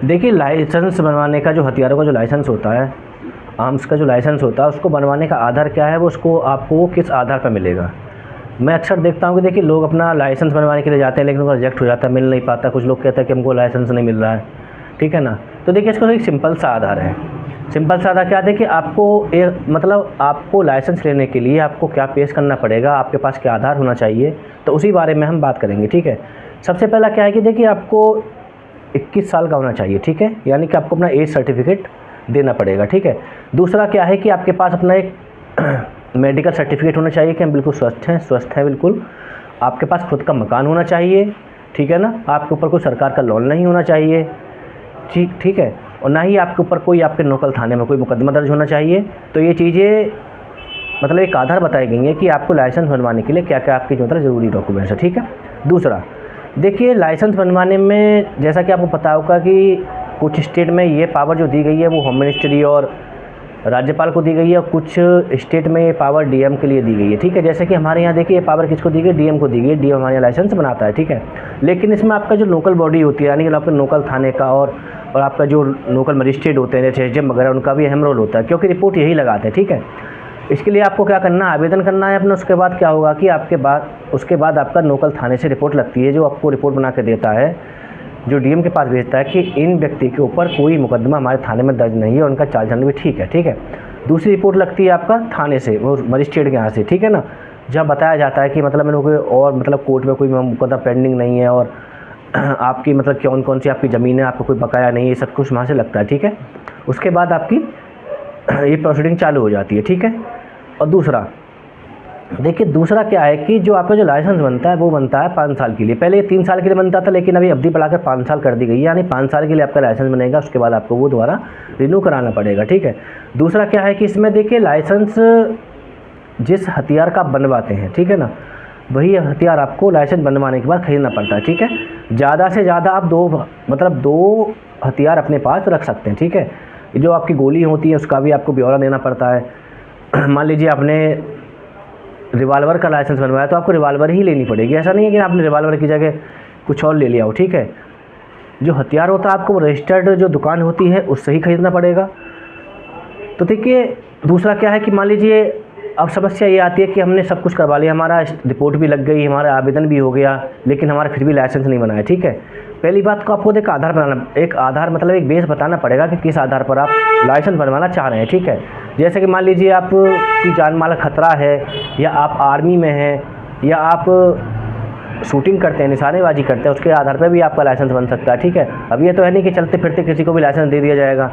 देखिए, लाइसेंस बनवाने का जो हथियारों का जो लाइसेंस होता है, आर्म्स का जो लाइसेंस होता है, उसको बनवाने का आधार क्या है, वो उसको आपको वो किस आधार पर मिलेगा। मैं अक्सर देखता हूँ कि देखिए लोग अपना लाइसेंस बनवाने के लिए जाते हैं, लेकिन उनका रिजेक्ट हो जाता है, मिल नहीं पाता। कुछ लोग कहते हैं कि हमको लाइसेंस नहीं मिल रहा है, ठीक है ना। तो देखिए इसका एक सिंपल सा आधार है। सिंपल सा आधार क्या है, देखिए आपको आपको लाइसेंस लेने के लिए आपको क्या पेश करना पड़ेगा, आपके पास क्या आधार होना चाहिए, तो उसी बारे में हम बात करेंगे, ठीक है। सबसे पहला क्या है कि देखिए आपको 21 साल का होना चाहिए, ठीक है, यानी कि आपको अपना एज सर्टिफिकेट देना पड़ेगा, ठीक है। दूसरा क्या है कि आपके पास अपना एक मेडिकल सर्टिफिकेट होना चाहिए कि हम बिल्कुल स्वस्थ हैं बिल्कुल। आपके पास खुद का मकान होना चाहिए, ठीक है ना। आपके ऊपर कोई सरकार का लोन नहीं होना चाहिए, ठीक है। और ना ही आपके ऊपर कोई आपके लोकल थाने में कोई मुकदमा दर्ज होना चाहिए। तो ये चीज़ें मतलब एक आधार बताई गई है कि आपको लाइसेंस बनवाने के लिए क्या क्या आपके जो ज़रूरी डॉक्यूमेंट्स है, ठीक है। दूसरा देखिए, लाइसेंस बनवाने में जैसा कि आपको पता होगा कि कुछ स्टेट में ये पावर जो दी गई है वो होम मिनिस्ट्री और राज्यपाल को दी गई है, और कुछ स्टेट में ये पावर डीएम के लिए दी गई है, ठीक है। जैसे कि हमारे यहाँ देखिए ये पावर किसको दी गई, डीएम को दी गई है। डीएम हमारे यहाँ लाइसेंस बनाता है, ठीक है। लेकिन इसमें आपका जो लोकल बॉडी होती है, यानी कि आपके लोकल थाने का और आपका जो लोकल मजिस्ट्रेट होते हैं जैसे एसडीएम वगैरह, उनका भी अहम रोल होता है, क्योंकि रिपोर्ट यही लगाते हैं, ठीक है। इसके लिए आपको क्या करना है, आवेदन करना है अपना। उसके बाद क्या होगा कि उसके बाद आपका लोकल थाने से रिपोर्ट लगती है, जो आपको रिपोर्ट बना के देता है, जो डीएम के पास भेजता है कि इन व्यक्ति के ऊपर कोई मुकदमा हमारे थाने में दर्ज नहीं है, उनका चालान भी ठीक है, ठीक है। दूसरी रिपोर्ट लगती है आपका थाने से, वो मजिस्ट्रेट के यहाँ से, ठीक है ना, जहाँ बताया जाता है कि मतलब मैंने कोई और मतलब कोर्ट में कोई मुकदमा पेंडिंग नहीं है, और आपकी मतलब कौन कौन सी आपकी ज़मीन है, आपको कोई बकाया नहीं है, सब कुछ वहाँ से लगता है, ठीक है। उसके बाद आपकी ये प्रोसीडिंग चालू हो जाती है, ठीक है। और दूसरा देखिए, दूसरा क्या है कि जो आपका जो लाइसेंस बनता है वो बनता है 5 साल के लिए। पहले ये 3 साल के लिए बनता था, लेकिन अभी अवधि बढ़ाकर 5 साल कर दी गई है, यानी 5 साल के लिए आपका लाइसेंस बनेगा। उसके बाद आपको वो दोबारा रिन्यू कराना पड़ेगा, ठीक है। दूसरा क्या है कि इसमें देखिए लाइसेंस जिस हथियार का आप बनवाते हैं, ठीक है ना, वही हथियार आपको लाइसेंस बनवाने के बाद खरीदना पड़ता है, ठीक है। ज़्यादा से ज़्यादा आप दो हथियार अपने पास रख सकते हैं, ठीक है। जो आपकी गोली होती है उसका भी आपको ब्यौरा देना पड़ता है। मान लीजिए आपने रिवाल्वर का लाइसेंस बनवाया तो आपको रिवाल्वर ही लेनी पड़ेगी, ऐसा नहीं है कि आपने रिवाल्वर की जगह कुछ और ले लिया हो, ठीक है। जो हथियार होता है आपको रजिस्टर्ड जो दुकान होती है उससे ही खरीदना पड़ेगा। तो देखिए दूसरा क्या है कि मान लीजिए अब समस्या ये आती है कि हमने सब कुछ करवा लिया, हमारा रिपोर्ट भी लग गई, हमारा आवेदन भी हो गया, लेकिन हमारा फिर भी लाइसेंस नहीं बना है, ठीक है। पहली बात को आपको एक आधार बनाना, एक आधार मतलब एक बेस बताना पड़ेगा कि किस आधार पर आप लाइसेंस बनवाना चाह रहे हैं, ठीक है। जैसे कि मान लीजिए आप की जान माल खतरा है, या आप आर्मी में हैं, या आप शूटिंग करते हैं, निशानेबाजी करते हैं, उसके आधार पर भी आपका लाइसेंस बन सकता है, ठीक है। अब ये तो है नहीं कि चलते फिरते किसी को भी लाइसेंस दे दिया जाएगा।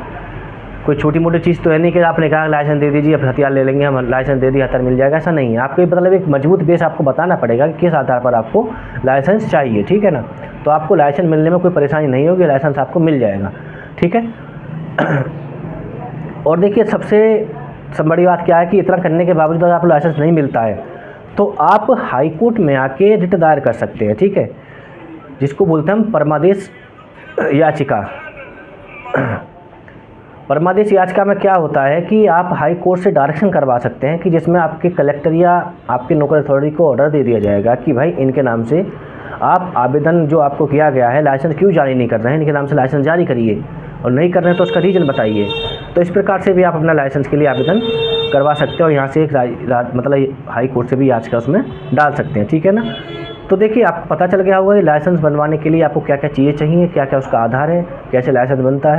कोई छोटी मोटी चीज़ तो है नहीं कि आपने कहा लाइसेंस दे दीजिए, अब हथियार ले लेंगे, हम लाइसेंस दे दिए हथियार मिल जाएगा, ऐसा नहीं है। आपको मतलब एक मजबूत बेस आपको बताना पड़ेगा कि किस आधार पर आपको लाइसेंस चाहिए, ठीक है ना। तो आपको लाइसेंस मिलने में कोई परेशानी नहीं होगी, लाइसेंस आपको मिल जाएगा, ठीक है। और देखिए सबसे बड़ी बात क्या है कि इतना करने के बावजूद अगर आपको लाइसेंस नहीं मिलता है तो आप हाई कोर्ट में आके रिट दायर कर सकते हैं, ठीक है, जिसको बोलते हैं हम परमादेश याचिका। परमादेश याचिका में क्या होता है कि आप हाई कोर्ट से डायरेक्शन करवा सकते हैं, कि जिसमें आपके कलेक्टर या आपके लोकल अथॉरिटी को ऑर्डर दे दिया जाएगा कि भाई इनके नाम से आप आवेदन जो आपको किया गया है लाइसेंस क्यों जारी नहीं कर रहे हैं, इनके नाम से लाइसेंस जारी करिए, और नहीं कर रहे हैं तो उसका रीज़न बताइए। तो इस प्रकार से भी आप अपना लाइसेंस के लिए आवेदन करवा सकते हैं, और यहाँ से एक मतलब हाई कोर्ट से भी याचिका उसमें डाल सकते हैं, ठीक है ना। तो देखिए आपको पता चल गया होगा कि लाइसेंस बनवाने के लिए आपको क्या क्या चीज़ें चाहिए, क्या क्या उसका आधार है, कैसे लाइसेंस बनता है।